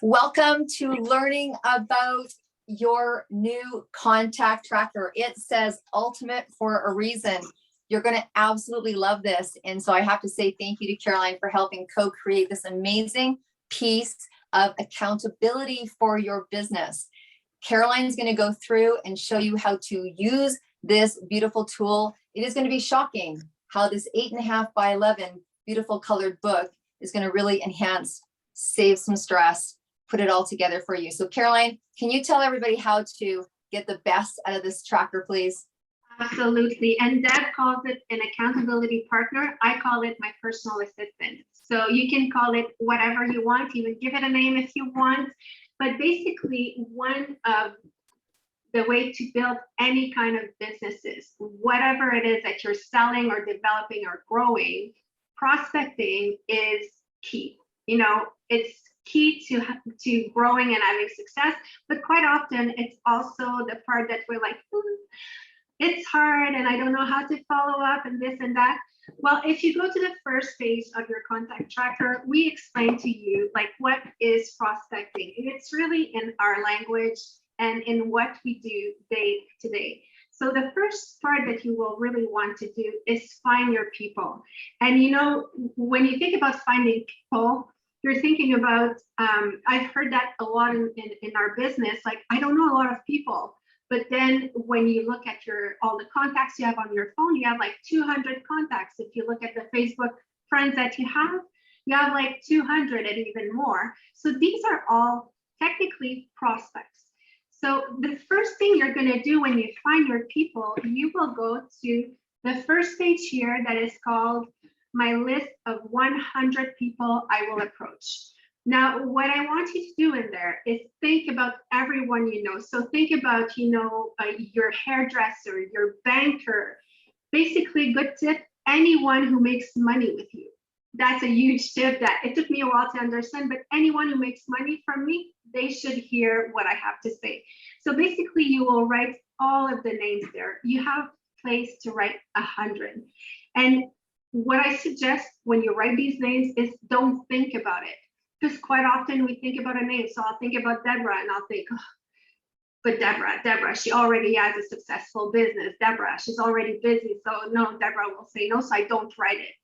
Welcome to learning about your new contact tracker. It says ultimate for a reason. You're going to absolutely love this. And so I have to say thank you to Caroline for helping co-create this amazing piece of accountability for your business. Caroline's going to go through and show you how to use this beautiful tool. It is going to be shocking how this 8.5 by 11 beautiful colored book is going to really enhance, save some stress, put it all together for you. So Caroline, can you tell everybody how to get the best out of this tracker, please? Absolutely. And Deb calls it an accountability partner. I call it my personal assistant. So you can call it whatever you want, even give it a name if you want. But basically, one of the way to build any kind of businesses, whatever it is that you're selling or developing or growing, prospecting is key. You know, it's key to growing and having success, but quite often it's also the part that we're like, it's hard and I don't know how to follow up and this and that. Well, if you go to the first page of your contact tracker, we explain to you like what is prospecting. It's really in our language and in what we do day to day. So the first part that you will really want to do is find your people. And you know, when you think about finding people, you're thinking about, I've heard that a lot in our business, like, I don't know a lot of people. But then when you look at all the contacts you have on your phone, you have like 200 contacts. If you look at the Facebook friends that you have like 200 and even more. So these are all technically prospects. So the first thing you're going to do when you find your people, you will go to the first page here that is called my list of 100 people I will approach. Now, what I want you to do in there is think about everyone you know. So think about, your hairdresser, your banker, basically good tip, anyone who makes money with you. That's a huge tip that it took me a while to understand, but anyone who makes money from me, they should hear what I have to say. So basically you will write all of the names there. You have place to write 100. And what I suggest when you write these names is don't think about it. Because quite often we think about a name. So I'll think about Deborah and I'll think, oh, but Deborah, she already has a successful business. Deborah, she's already busy. So no, Deborah will say no, so I don't write it.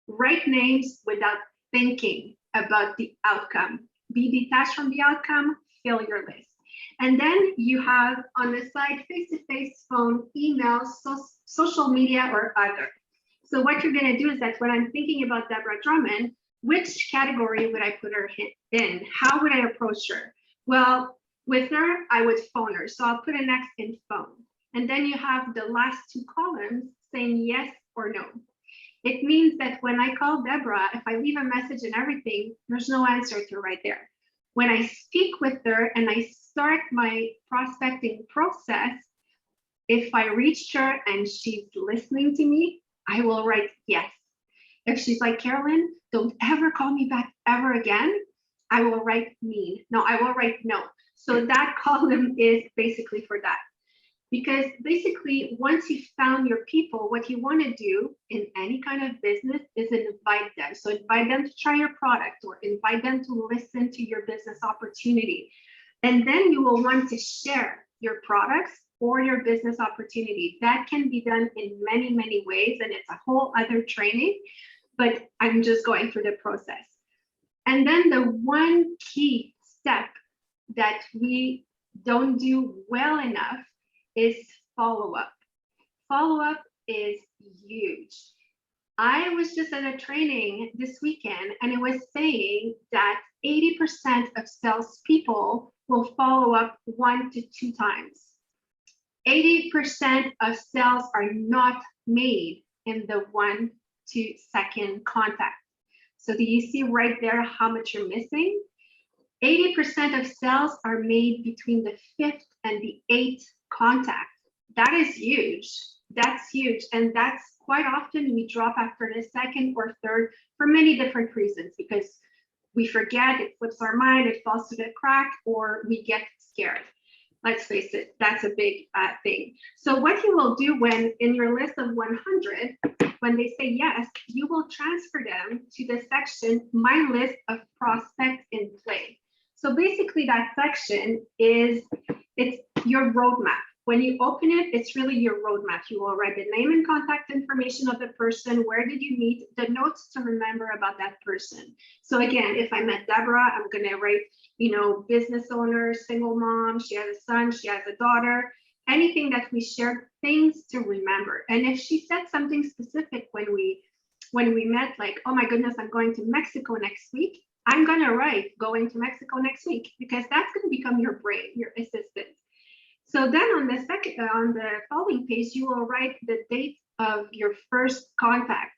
Write names without thinking about the outcome. Be detached from the outcome, fill your list. And then you have on the side, face-to-face, phone, email, social media, or other. So what you're gonna do is that when I'm thinking about Deborah Drummond, which category would I put her in? How would I approach her? Well, with her, I would phone her. So I'll put an X in phone. And then you have the last two columns saying yes or no. It means that when I call Deborah, if I leave a message and everything, there's no answer to right there. When I speak with her and I start my prospecting process, if I reached her and she's listening to me, I will write yes. If she's like, Carolyn, don't ever call me back ever again, I will write mean. No, I will write no. So that column is basically for that. Because basically, once you found your people, what you want to do in any kind of business is invite them. So invite them to try your product or invite them to listen to your business opportunity. And then you will want to share your products or your business opportunity. That can be done in many, many ways. And it's a whole other training, but I'm just going through the process. And then the one key step that we don't do well enough is follow-up. Follow-up is huge. I was just at a training this weekend and it was saying that 80% of salespeople will follow up 1 to 2 times. 80% of sales are not made in the 1 to 2nd contact. So do you see right there how much you're missing? 80% of sales are made between the 5th and the 8th contact. That is huge. That's huge. And that's quite often we drop after the 2nd or 3rd for many different reasons, because we forget, it flips our mind, it falls through the crack, or we get scared. Let's face it, that's a big thing. So what you will do when in your list of 100, when they say yes, you will transfer them to the section, my list of prospects in play. So basically that section is, it's your roadmap. When you open it, it's really your roadmap. You will write the name and contact information of the person. Where did you meet? The notes to remember about that person. So again, if I met Deborah, I'm going to write, business owner, single mom, she has a son, she has a daughter, anything that we shared, things to remember. And if she said something specific when we met, like, oh my goodness, I'm going to Mexico next week, I'm going to write going to Mexico next week, because that's going to become your brain, your assistant. So then on the following page, you will write the date of your first contact.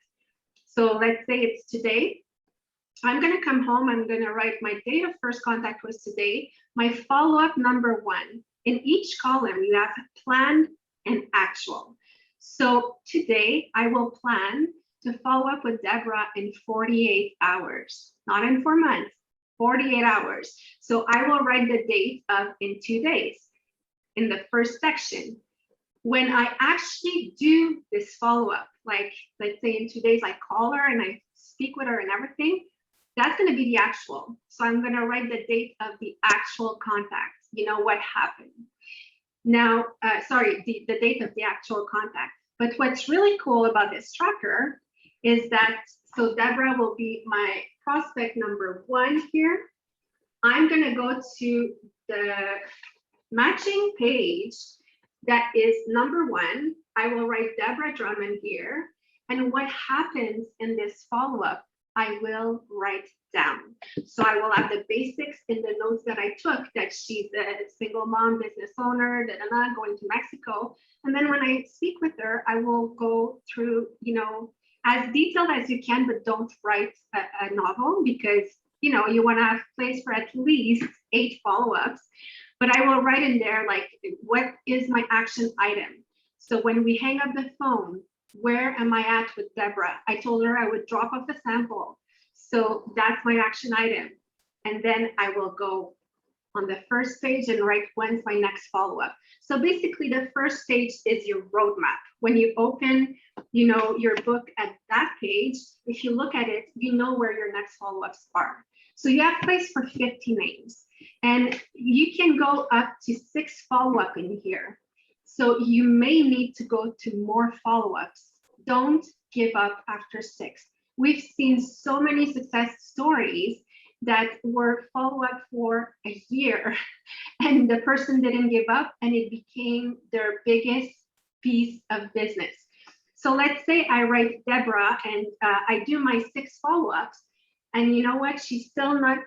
So let's say it's today. I'm going to come home. I'm going to write my date of first contact was today. My follow-up number 1. In each column, you have planned and actual. So today I will plan to follow up with Deborah in 48 hours, not in 4 months, 48 hours. So I will write the date of in 2 days in the first section. When I actually do this follow-up, like let's say in 2 days, I call her and I speak with her and everything, that's going to be the actual. So I'm going to write the date of the actual contact, what happened. Now, the date of the actual contact. But what's really cool about this tracker is that, so Deborah will be my prospect number 1 here. I'm going to go to the matching page that is number 1. I will write Deborah Drummond here. And what happens in this follow-up, I will write down. So I will have the basics in the notes that I took, that she's a single mom, business owner, going to Mexico. And then when I speak with her, I will go through, as detailed as you can, but don't write a novel, because, you want to have place for at least 8 follow-ups. But I will write in there, like, what is my action item? So when we hang up the phone, where am I at with Deborah? I told her I would drop off a sample. So that's my action item. And then I will go on the first page and write when's my next follow-up. So basically the first stage is your roadmap. When you open, your book at that page, if you look at it, you know where your next follow-ups are. So you have place for 50 names, and you can go up to 6 follow-up in here. So you may need to go to more follow-ups. Don't give up after 6. We've seen so many success stories that were follow-up for a year and the person didn't give up, and it became their biggest piece of business. So let's say I write Deborah and I do my 6 follow-ups, and you know what? She's still not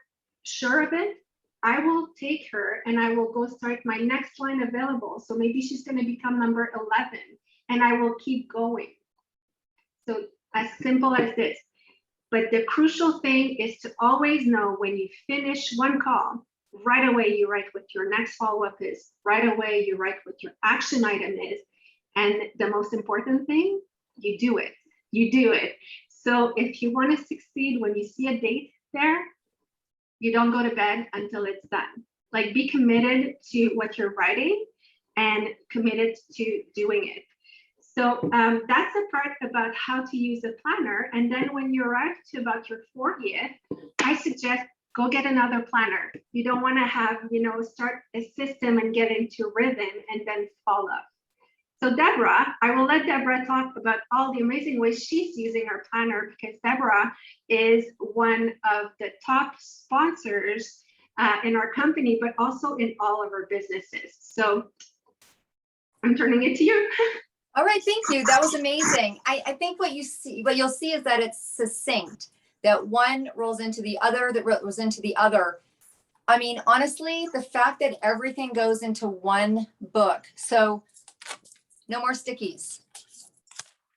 sure of it. I will take her and I will go start my next line available. So maybe she's going to become number 11, and I will keep going. So as simple as this. But the crucial thing is to always know when you finish one call, right away you write what your next follow-up is. Right away you write what your action item is. And the most important thing, you do it. You do it. So if you want to succeed, when you see a date there, you don't go to bed until it's done. Like, be committed to what you're writing and committed to doing it. So that's a part about how to use a planner. And then when you arrive to about your 40th, I suggest go get another planner. You don't want to have, start a system and get into rhythm and then fall off. So Deborah, I will let Deborah talk about all the amazing ways she's using her planner, because Deborah is one of the top sponsors in our company, but also in all of our businesses. So I'm turning it to you. All right, thank you. That was amazing. I think what you'll see is that it's succinct, that one rolls into the other, that rolls into the other. I mean, honestly, the fact that everything goes into one book. So no more stickies,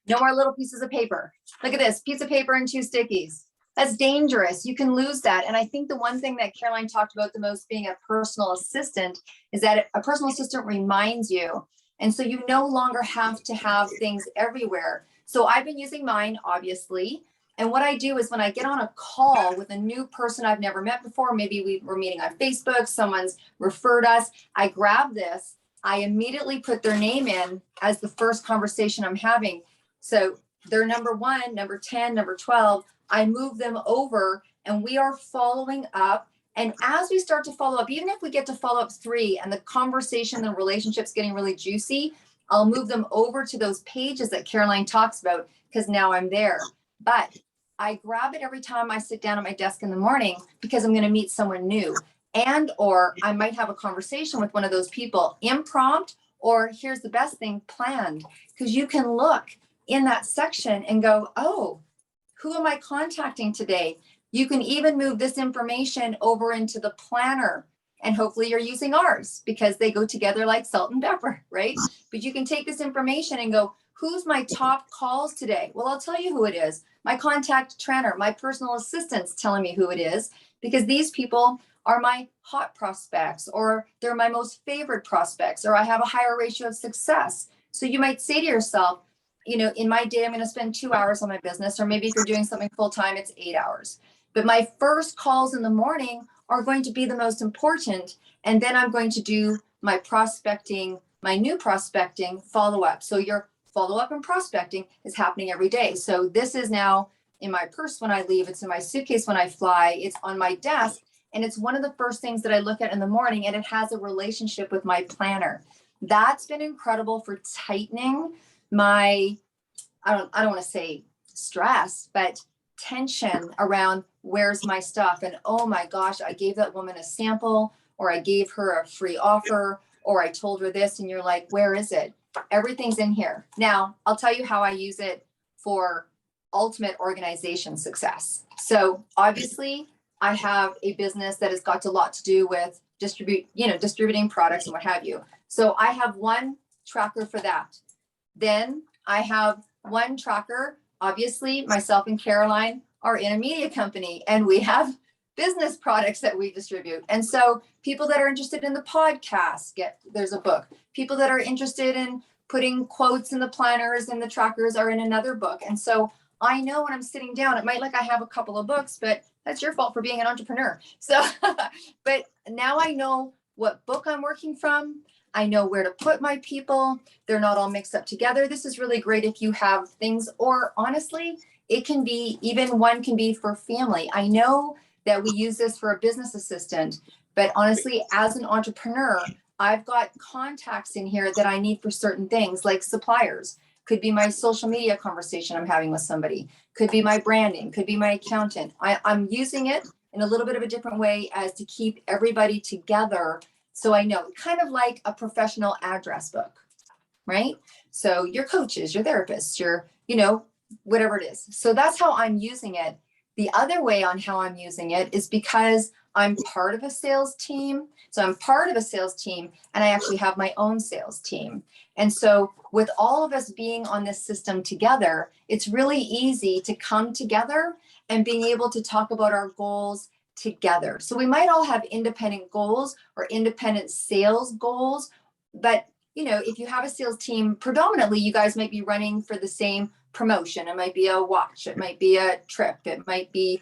no more little pieces of paper. Look at this, piece of paper and 2 stickies. That's dangerous. You can lose that. And I think the one thing that Caroline talked about the most, being a personal assistant, is that a personal assistant reminds you. And so you no longer have to have things everywhere. So I've been using mine, obviously. And what I do is when I get on a call with a new person I've never met before, maybe we're meeting on Facebook, someone's referred us, I grab this, I immediately put their name in as the first conversation I'm having. So they're number 1, number 10, number 12, I move them over, and we are following up And as we start to follow up, even if we get to follow up 3 and the conversation, the relationship's getting really juicy, I'll move them over to those pages that Caroline talks about because now I'm there. But I grab it every time I sit down at my desk in the morning because I'm going to meet someone new, and or I might have a conversation with one of those people, impromptu, or here's the best thing, planned, because you can look in that section and go, oh, who am I contacting today? You can even move this information over into the planner, and hopefully you're using ours because they go together like salt and pepper, right? But you can take this information and go, who's my top calls today? Well, I'll tell you who it is. My contact trainer, my personal assistant's telling me who it is, because these people are my hot prospects, or they're my most favorite prospects, or I have a higher ratio of success. So you might say to yourself, you know, in my day, I'm going to spend 2 hours on my business, or maybe if you're doing something full time, it's 8 hours. But my first calls in the morning are going to be the most important. And then I'm going to do my prospecting, my new prospecting follow up. So your follow up and prospecting is happening every day. So this is now in my purse when I leave. It's in my suitcase when I fly. It's on my desk. And it's one of the first things that I look at in the morning, and it has a relationship with my planner. That's been incredible for tightening my, I don't want to say stress, but tension around where's my stuff. And oh my gosh, I gave that woman a sample, or I gave her a free offer, or I told her this, and you're like, where is it? Everything's in here. Now, I'll tell you how I use it for ultimate organization success. So obviously, I have a business that has got a lot to do with distributing products and what have you. So I have one tracker for that. Then I have one tracker. Obviously, myself and Caroline are in a media company, and we have business products that we distribute. And so people that are interested in the podcast, there's a book. People that are interested in putting quotes in the planners and the trackers are in another book. And so I know when I'm sitting down, it might like I have a couple of books, but that's your fault for being an entrepreneur. So, but now I know what book I'm working from. I know where to put my people. They're not all mixed up together. This is really great if you have things, or honestly, it can be, even one can be for family. I know that we use this for a business assistant, but honestly, as an entrepreneur, I've got contacts in here that I need for certain things, like suppliers. Could be my social media conversation I'm having with somebody, could be my branding, could be my accountant. I'm using it in a little bit of a different way as to keep everybody together. So I know, kind of like a professional address book, right? So your coaches, your therapists, your, whatever it is. So that's how I'm using it. The other way on how I'm using it is because I'm part of a sales team. So I'm part of a sales team, and I actually have my own sales team. And so with all of us being on this system together, it's really easy to come together and being able to talk about our goals together. So we might all have independent goals or independent sales goals, but if you have a sales team, predominantly you guys might be running for the same promotion. It might be a watch, it might be a trip, it might be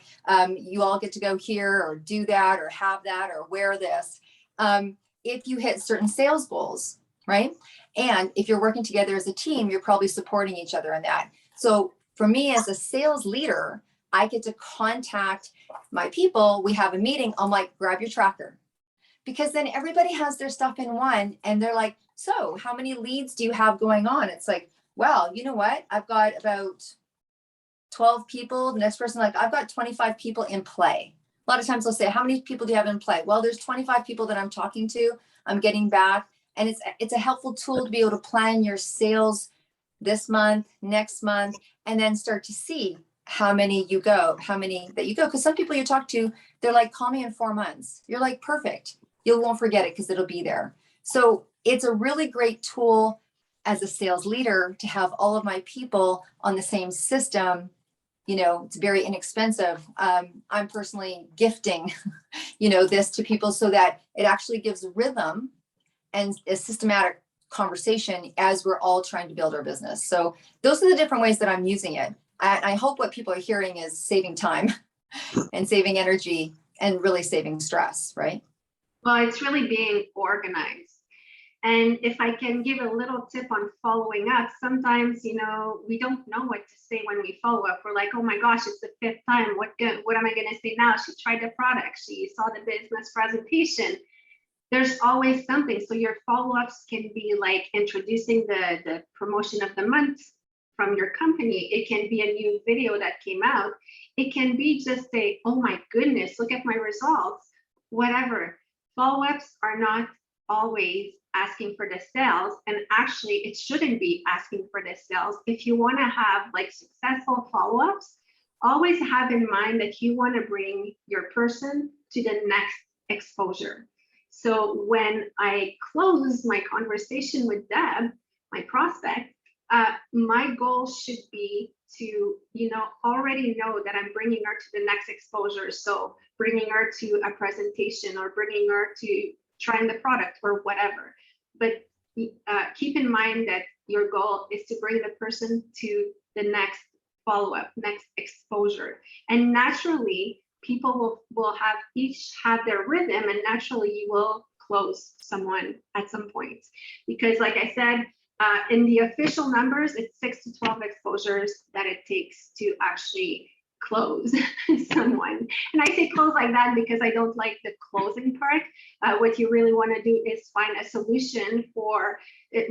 you all get to go here or do that or have that or wear this. If you hit certain sales goals, right? And if you're working together as a team, you're probably supporting each other in that. So for me as a sales leader, I get to contact my people. We have a meeting. I'm like, grab your tracker, because then everybody has their stuff in one, and they're like, so how many leads do you have going on? It's like, well, you know what? I've got about 12 people. The next person, like, I've got 25 people in play. A lot of times they'll say, how many people do you have in play? Well, there's 25 people that I'm talking to, I'm getting back. And it's a helpful tool to be able to plan your sales this month, next month, and then start to see how many that you go. Because some people you talk to, they're like, call me in 4 months. You're like, perfect. You won't forget it because it'll be there. So it's a really great tool as a sales leader to have all of my people on the same system. It's very inexpensive. I'm personally gifting, this to people so that it actually gives rhythm and a systematic conversation as we're all trying to build our business. So those are the different ways that I'm using it. I hope what people are hearing is saving time and saving energy and really saving stress, right? Well, it's really being organized. And if I can give a little tip on following up, sometimes, you know, we don't know what to say when we follow up. We're like, oh my gosh, it's the 5th time. What am I going to say now? She tried the product. She saw the business presentation. There's always something. So your follow-ups can be like introducing the promotion of the month from your company. It can be a new video that came out. It can be just a, oh my goodness, look at my results, whatever. Follow-ups are not always asking for the sales, and actually it shouldn't be asking for the sales. If you want to have like successful follow-ups, always have in mind that you want to bring your person to the next exposure. So when I close my conversation with Deb, my prospect, my goal should be to, you know, already know that I'm bringing her to the next exposure. So bringing her to a presentation or bringing her to trying the product or whatever. But keep in mind that your goal is to bring the person to the next follow-up, next exposure. And naturally, people will have each have their rhythm, and naturally you will close someone at some point. Because like I said, in the official numbers, it's 6 to 12 exposures that it takes to actually close someone. And I say close like that because I don't like the closing part. What you really want to do is find a solution for it,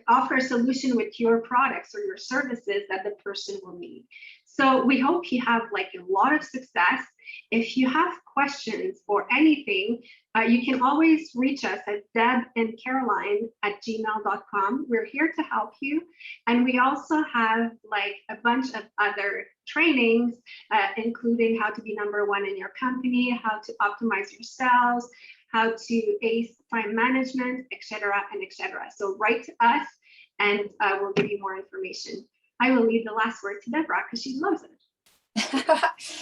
offer a solution with your products or your services that the person will need. So we hope you have like a lot of success. If you have questions or anything, you can always reach us at debandcaroline@gmail.com. We're here to help you. And we also have like a bunch of other trainings, including how to be #1 in your company, how to optimize your sales, how to ace time management, etc. and etc. So write to us and we'll give you more information. I will leave the last word to Deborah because she loves it.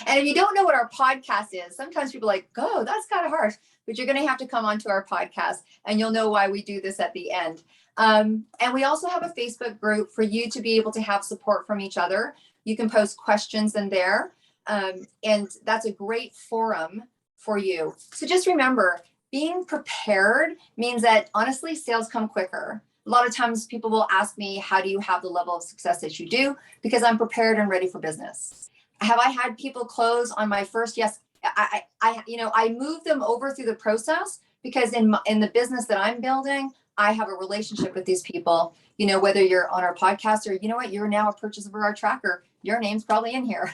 And if you don't know what our podcast is, sometimes people are like, oh, that's kind of harsh, but you're going to have to come onto our podcast and you'll know why we do this at the end. And we also have a Facebook group for you to be able to have support from each other. You can post questions in there. And that's a great forum for you. So just remember, being prepared means that honestly, sales come quicker. A lot of times people will ask me, how do you have the level of success that you do? Because I'm prepared and ready for business. Have I had people close on my first? Yes. I move them over through the process because in the business that I'm building, I have a relationship with these people, you know, whether you're on our podcast or, you know what, you're now a purchaser of our tracker, your name's probably in here.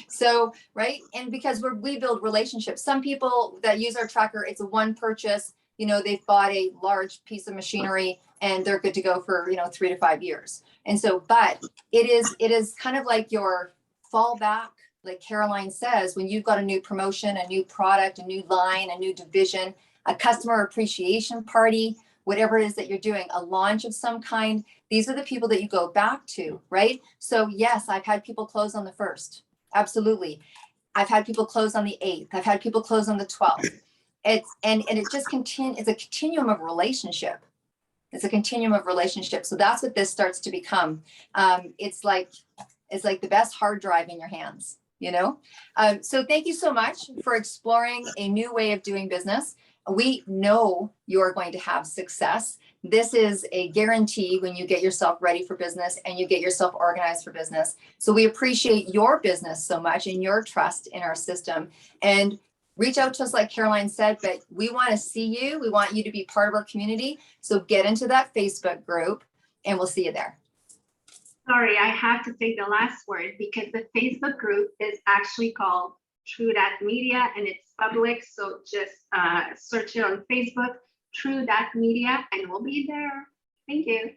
So, right. And because we build relationships, some people that use our tracker, it's a one purchase, you know, they've bought a large piece of machinery and they're good to go for, 3 to 5 years. And so, but it is kind of like your fallback, like Caroline says, when you've got a new promotion, a new product, a new line, a new division, a customer appreciation party, whatever it is that you're doing, a launch of some kind, these are the people that you go back to, right? So yes, I've had people close on the 1st. Absolutely. I've had people close on the 8th. I've had people close on the 12th. It just it's a continuum of relationship. It's a continuum of relationship. So that's what this starts to become. It's like the best hard drive in your hands, you know? So thank you so much for exploring a new way of doing business. We know you're going to have success. This is a guarantee when you get yourself ready for business and you get yourself organized for business. So we appreciate your business so much and your trust in our system. And reach out to us, like Caroline said, but we want to see you. We want you to be part of our community. So get into that Facebook group and we'll see you there. Sorry, I have to take the last word because the Facebook group is actually called True Dat Media and it's public. So just search it on Facebook, True Dat Media, and we'll be there. Thank you.